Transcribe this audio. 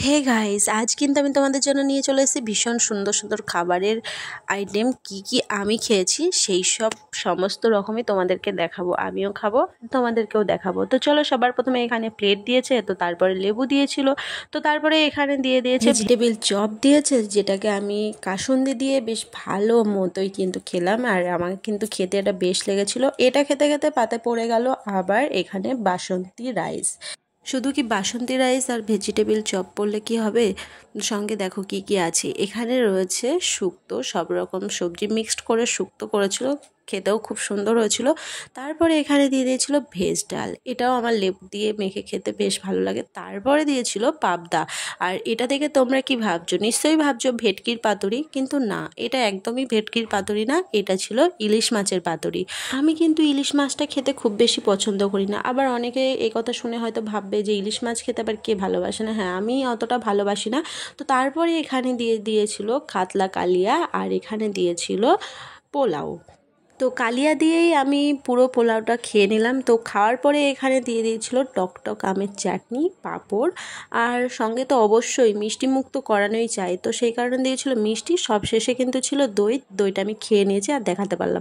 Hey guys, আজ কিন্তু আমি তোমাদের জন্য নিয়ে চলে এসেছি ভীষণ সুন্দর সুন্দর খাবারের আইটেম। কি আমি খেয়েছি সেই সব সমস্ত রকমই তোমাদেরকে দেখাবো। আমিও খাবো, তোমাদেরকেও দেখাবো। তো চলো, সবার প্রথমে এখানে প্লেট দিয়েছে, তো তারপরে লেবু দিয়েছিল, তো তারপরে এখানে দিয়ে দিয়েছে ভেজিটেবিল চপ দিয়েছে, যেটাকে আমি কাসুন্দি দিয়ে বেশ ভালো মতোই কিন্তু খেলাম। আর আমার কিন্তু খেতে এটা বেশ লেগেছিল। এটা খেতে খেতে পাতে পড়ে গেল আবার এখানে বাসন্তী রাইস। শুধু কি বাসন্তী রাইস আর ভেজিটেবিল চপ পড়লে কি হবে? সঙ্গে দেখো কি কি আছে। এখানে রয়েছে শুক্তো, সব রকম সবজি মিক্সড করে শুক্তো করেছিল, খেতেও খুব সুন্দর হয়েছিল। তারপরে এখানে দিয়ে দিয়েছিল ভেজ ডাল, এটাও আমার লেবু দিয়ে মেখে খেতে বেশ ভালো লাগে। তারপরে দিয়েছিল পাবদা। আর এটা দেখে তোমরা কি ভাবছো? নিশ্চয়ই ভাবছো ভেটকির পাতুরি, কিন্তু না, এটা একদমই ভেটকির পাতুরি না, এটা ছিল ইলিশ মাছের পাতুরি। আমি কিন্তু ইলিশ মাছটা খেতে খুব বেশি পছন্দ করি না। আবার অনেকে এই কথা শুনে হয়তো ভাববে যে ইলিশ মাছ খেতে আবার কে ভালোবাসে না। হ্যাঁ, আমি অতটা ভালোবাসি না। তো তারপরে এখানে দিয়েছিল কাতলা কালিয়া, আর এখানে দিয়েছিল পোলাও। তো কালিয়া দিয়েই আমি পুরো পোলাওটা খেয়ে নিলাম। তো খাওয়ার পরে এখানে দিয়ে দিয়েছিল টকটক আমের চাটনি, পাঁপড়, আর সঙ্গে তো অবশ্যই মিষ্টি মুখ তো করানোই চাই, তো সেই কারণে দিয়েছিল মিষ্টি। সব শেষে কিন্তু ছিল দইটা আমি খেয়ে নিয়েছি আর দেখাতে পারলাম।